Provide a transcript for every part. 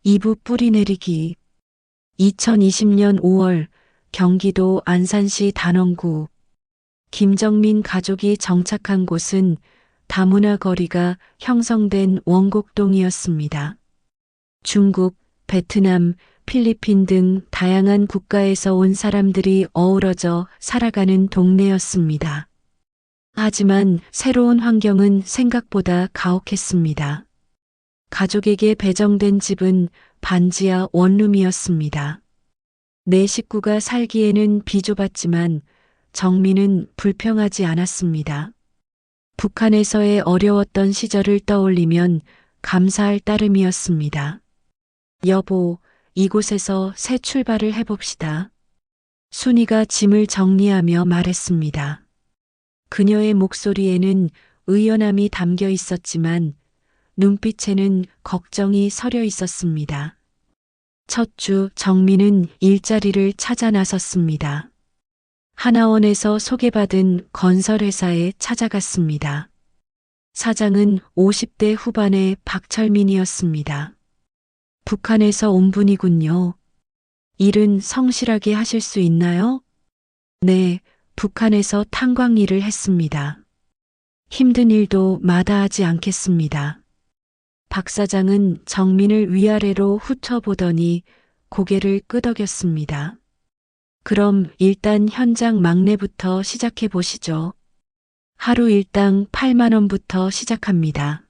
2부 뿌리내리기. 2020년 5월 경기도 안산시 단원구 김정민 가족이 정착한 곳은 다문화 거리가 형성된 원곡동이었습니다. 중국, 베트남, 필리핀 등 다양한 국가에서 온 사람들이 어우러져 살아가는 동네였습니다. 하지만 새로운 환경은 생각보다 가혹했습니다. 가족에게 배정된 집은 반지하 원룸이었습니다. 내 식구가 살기에는 비좁았지만 정민은 불평하지 않았습니다. 북한에서의 어려웠던 시절을 떠올리면 감사할 따름이었습니다. 여보, 이곳에서 새 출발을 해봅시다. 순이가 짐을 정리하며 말했습니다. 그녀의 목소리에는 의연함이 담겨 있었지만 눈빛에는 걱정이 서려 있었습니다. 첫 주 정민은 일자리를 찾아 나섰습니다. 하나원에서 소개받은 건설회사에 찾아갔습니다. 사장은 50대 후반의 박철민이었습니다. 북한에서 온 분이군요. 일은 성실하게 하실 수 있나요? 네, 북한에서 탄광 일을 했습니다. 힘든 일도 마다하지 않겠습니다. 박 사장은 정민을 위아래로 훑어보더니 고개를 끄덕였습니다. 그럼 일단 현장 막내부터 시작해 보시죠. 하루 일당 8만 원부터 시작합니다.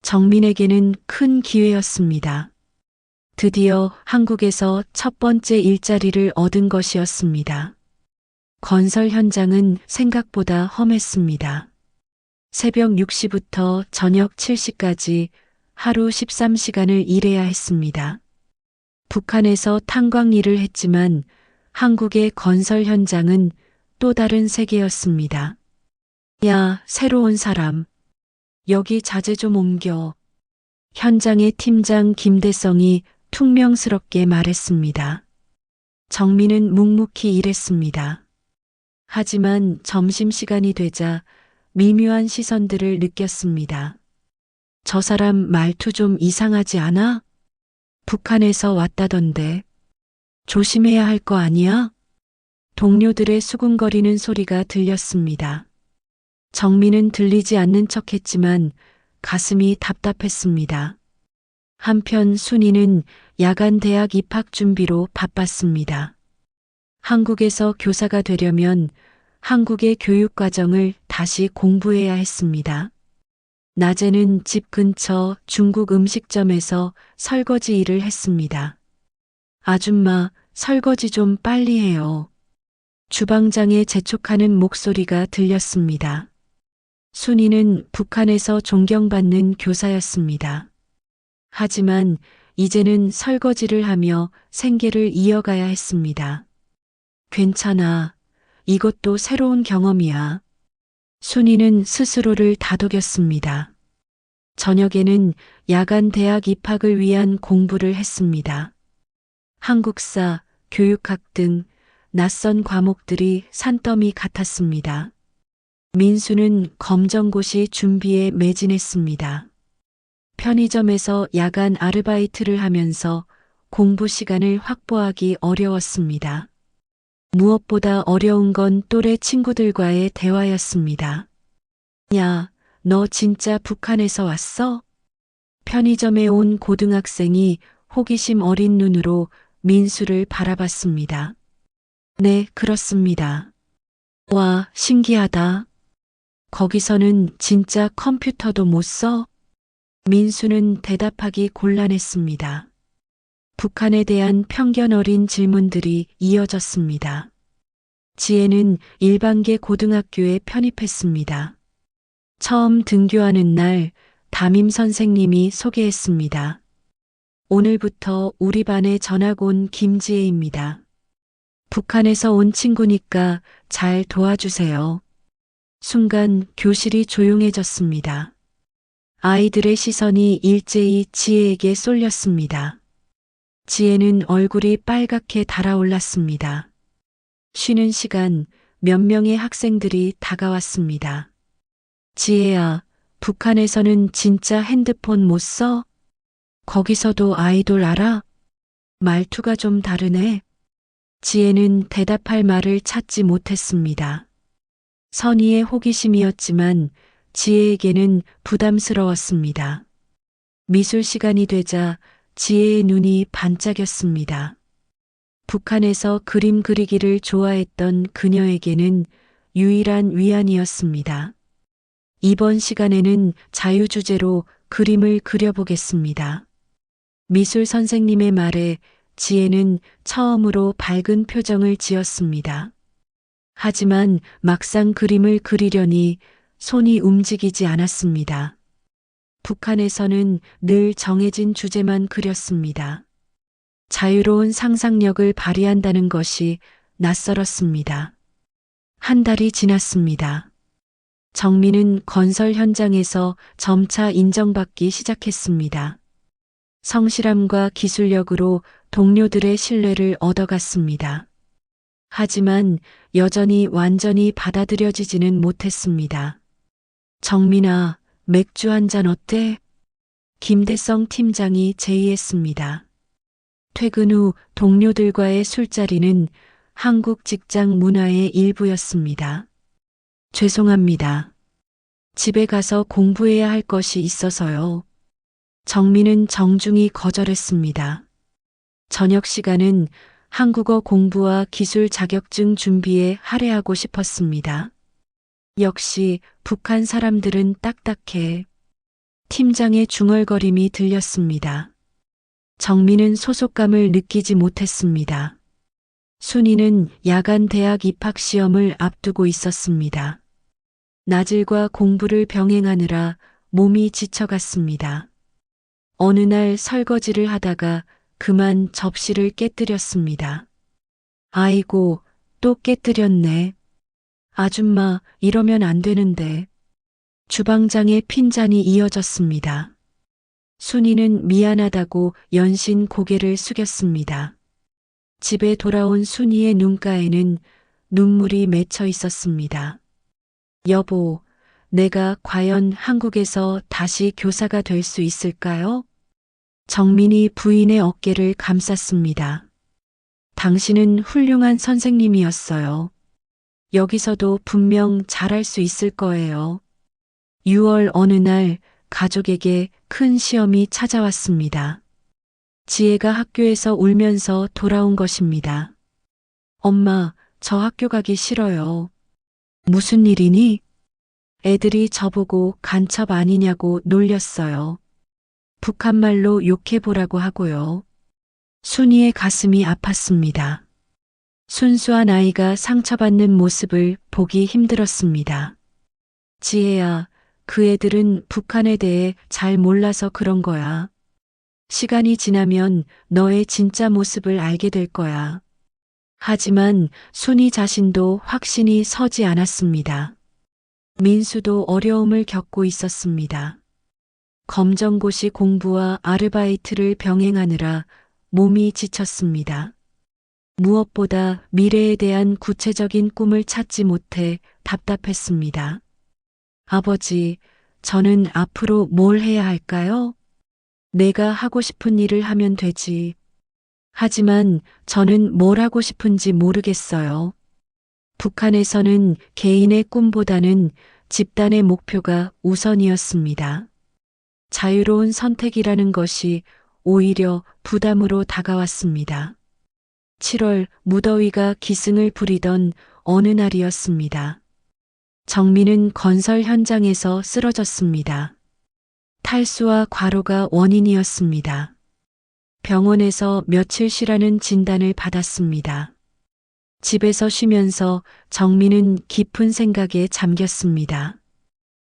정민에게는 큰 기회였습니다. 드디어 한국에서 첫 번째 일자리를 얻은 것이었습니다. 건설 현장은 생각보다 험했습니다. 새벽 6시부터 저녁 7시까지 하루 13시간을 일해야 했습니다. 북한에서 탄광 일을 했지만 한국의 건설 현장은 또 다른 세계였습니다. 야, 새로운 사람. 여기 자재 좀 옮겨. 현장의 팀장 김대성이 퉁명스럽게 말했습니다. 정민은 묵묵히 일했습니다. 하지만 점심시간이 되자 미묘한 시선들을 느꼈습니다. 저 사람 말투 좀 이상하지 않아? 북한에서 왔다던데. 조심해야 할 거 아니야? 동료들의 수군거리는 소리가 들렸습니다. 정민은 들리지 않는 척했지만 가슴이 답답했습니다. 한편 순이는 야간 대학 입학 준비로 바빴습니다. 한국에서 교사가 되려면 한국의 교육 과정을 다시 공부해야 했습니다. 낮에는 집 근처 중국 음식점에서 설거지 일을 했습니다. 아줌마, 설거지 좀 빨리 해요. 주방장의 재촉하는 목소리가 들렸습니다. 순이는 북한에서 존경받는 교사였습니다. 하지만 이제는 설거지를 하며 생계를 이어가야 했습니다. 괜찮아. 이것도 새로운 경험이야. 순이는 스스로를 다독였습니다. 저녁에는 야간 대학 입학을 위한 공부를 했습니다. 한국사, 교육학 등 낯선 과목들이 산더미 같았습니다. 민수는 검정고시 준비에 매진했습니다. 편의점에서 야간 아르바이트를 하면서 공부 시간을 확보하기 어려웠습니다. 무엇보다 어려운 건 또래 친구들과의 대화였습니다. 야, 너 진짜 북한에서 왔어? 편의점에 온 고등학생이 호기심 어린 눈으로 민수를 바라봤습니다. 네, 그렇습니다. 와, 신기하다. 거기서는 진짜 컴퓨터도 못 써? 민수는 대답하기 곤란했습니다. 북한에 대한 편견 어린 질문들이 이어졌습니다. 지혜는 일반계 고등학교에 편입했습니다. 처음 등교하는 날 담임 선생님이 소개했습니다. 오늘부터 우리 반에 전학 온 김지혜입니다. 북한에서 온 친구니까 잘 도와주세요. 순간 교실이 조용해졌습니다. 아이들의 시선이 일제히 지혜에게 쏠렸습니다. 지혜는 얼굴이 빨갛게 달아올랐습니다. 쉬는 시간 몇 명의 학생들이 다가왔습니다. 지혜야, 북한에서는 진짜 핸드폰 못 써? 거기서도 아이돌 알아? 말투가 좀 다르네. 지혜는 대답할 말을 찾지 못했습니다. 선의의 호기심이었지만 지혜에게는 부담스러웠습니다. 미술 시간이 되자 지혜의 눈이 반짝였습니다. 북한에서 그림 그리기를 좋아했던 그녀에게는 유일한 위안이었습니다. 이번 시간에는 자유주제로 그림을 그려보겠습니다. 미술 선생님의 말에 지혜는 처음으로 밝은 표정을 지었습니다. 하지만 막상 그림을 그리려니 손이 움직이지 않았습니다. 북한에서는 늘 정해진 주제만 그렸습니다. 자유로운 상상력을 발휘한다는 것이 낯설었습니다. 한 달이 지났습니다. 정민은 건설 현장에서 점차 인정받기 시작했습니다. 성실함과 기술력으로 동료들의 신뢰를 얻어갔습니다. 하지만 여전히 완전히 받아들여지지는 못했습니다. 정민아, 맥주 한 잔 어때? 김대성 팀장이 제의했습니다. 퇴근 후 동료들과의 술자리는 한국 직장 문화의 일부였습니다. 죄송합니다. 집에 가서 공부해야 할 것이 있어서요. 정민은 정중히 거절했습니다. 저녁 시간은 한국어 공부와 기술 자격증 준비에 할애하고 싶었습니다. 역시 북한 사람들은 딱딱해. 팀장의 중얼거림이 들렸습니다. 정민은 소속감을 느끼지 못했습니다. 순이는 야간 대학 입학 시험을 앞두고 있었습니다. 낮을과 공부를 병행하느라 몸이 지쳐갔습니다. 어느 날 설거지를 하다가 그만 접시를 깨뜨렸습니다. 아이고, 또 깨뜨렸네. 아줌마, 이러면 안 되는데. 주방장의 핀잔이 이어졌습니다. 순이는 미안하다고 연신 고개를 숙였습니다. 집에 돌아온 순이의 눈가에는 눈물이 맺혀 있었습니다. 여보, 내가 과연 한국에서 다시 교사가 될 수 있을까요? 정민이 부인의 어깨를 감쌌습니다. 당신은 훌륭한 선생님이었어요. 여기서도 분명 잘할 수 있을 거예요. 6월 어느 날 가족에게 큰 시험이 찾아왔습니다. 지혜가 학교에서 울면서 돌아온 것입니다. 엄마, 저 학교 가기 싫어요. 무슨 일이니? 애들이 저보고 간첩 아니냐고 놀렸어요. 북한말로 욕해보라고 하고요. 순이의 가슴이 아팠습니다. 순수한 아이가 상처받는 모습을 보기 힘들었습니다. 지혜야, 그 애들은 북한에 대해 잘 몰라서 그런 거야. 시간이 지나면 너의 진짜 모습을 알게 될 거야. 하지만 순이 자신도 확신이 서지 않았습니다. 민수도 어려움을 겪고 있었습니다. 검정고시 공부와 아르바이트를 병행하느라 몸이 지쳤습니다. 무엇보다 미래에 대한 구체적인 꿈을 찾지 못해 답답했습니다. 아버지, 저는 앞으로 뭘 해야 할까요? 내가 하고 싶은 일을 하면 되지. 하지만 저는 뭘 하고 싶은지 모르겠어요. 북한에서는 개인의 꿈보다는 집단의 목표가 우선이었습니다. 자유로운 선택이라는 것이 오히려 부담으로 다가왔습니다. 7월 무더위가 기승을 부리던 어느 날이었습니다. 정민은 건설 현장에서 쓰러졌습니다. 탈수와 과로가 원인이었습니다. 병원에서 며칠 쉬라는 진단을 받았습니다. 집에서 쉬면서 정민은 깊은 생각에 잠겼습니다.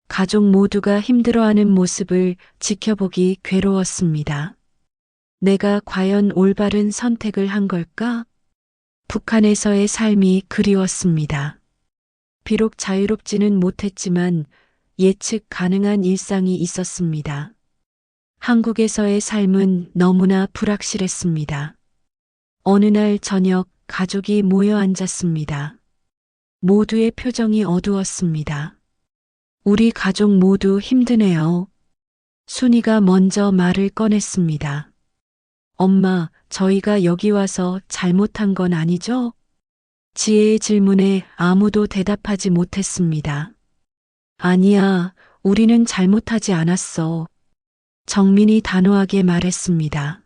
가족 모두가 힘들어하는 모습을 지켜보기 괴로웠습니다. 내가 과연 올바른 선택을 한 걸까? 북한에서의 삶이 그리웠습니다. 비록 자유롭지는 못했지만 예측 가능한 일상이 있었습니다. 한국에서의 삶은 너무나 불확실했습니다. 어느 날 저녁 가족이 모여 앉았습니다. 모두의 표정이 어두웠습니다. 우리 가족 모두 힘드네요. 순이가 먼저 말을 꺼냈습니다. 엄마, 저희가 여기 와서 잘못한 건 아니죠? 지혜의 질문에 아무도 대답하지 못했습니다. 아니야, 우리는 잘못하지 않았어. 정민이 단호하게 말했습니다.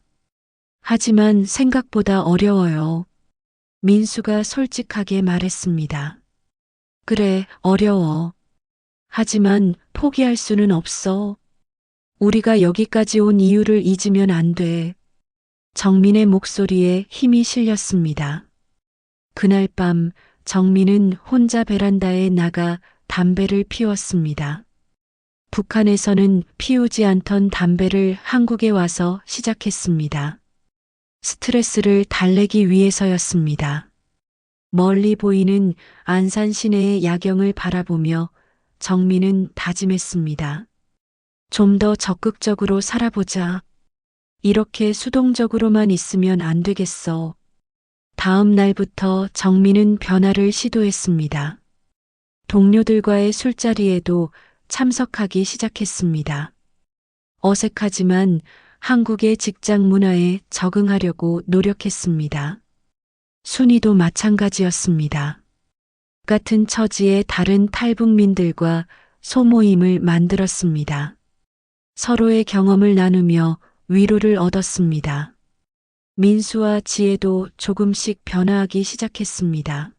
하지만 생각보다 어려워요. 민수가 솔직하게 말했습니다. 그래, 어려워. 하지만 포기할 수는 없어. 우리가 여기까지 온 이유를 잊으면 안 돼. 정민의 목소리에 힘이 실렸습니다. 그날 밤 정민은 혼자 베란다에 나가 담배를 피웠습니다. 북한에서는 피우지 않던 담배를 한국에 와서 시작했습니다. 스트레스를 달래기 위해서였습니다. 멀리 보이는 안산 시내의 야경을 바라보며 정민은 다짐했습니다. 좀 더 적극적으로 살아보자. 이렇게 수동적으로만 있으면 안 되겠어. 다음 날부터 정민은 변화를 시도했습니다. 동료들과의 술자리에도 참석하기 시작했습니다. 어색하지만 한국의 직장 문화에 적응하려고 노력했습니다. 순이도 마찬가지였습니다. 같은 처지의 다른 탈북민들과 소모임을 만들었습니다. 서로의 경험을 나누며 위로를 얻었습니다. 민수와 지혜도 조금씩 변화하기 시작했습니다.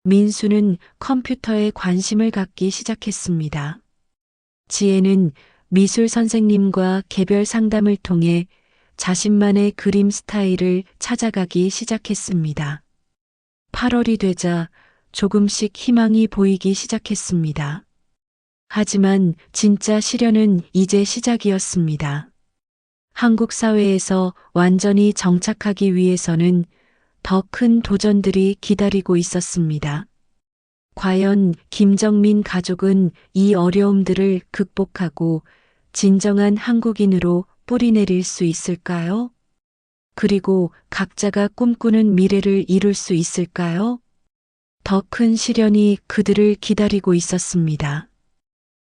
민수는 컴퓨터에 관심을 갖기 시작했습니다. 지혜는 미술 선생님과 개별 상담을 통해 자신만의 그림 스타일을 찾아가기 시작했습니다. 8월이 되자 조금씩 희망이 보이기 시작했습니다. 하지만 진짜 시련은 이제 시작이었습니다. 한국 사회에서 완전히 정착하기 위해서는 더 큰 도전들이 기다리고 있었습니다. 과연 김정민 가족은 이 어려움들을 극복하고 진정한 한국인으로 뿌리내릴 수 있을까요? 그리고 각자가 꿈꾸는 미래를 이룰 수 있을까요? 더 큰 시련이 그들을 기다리고 있었습니다.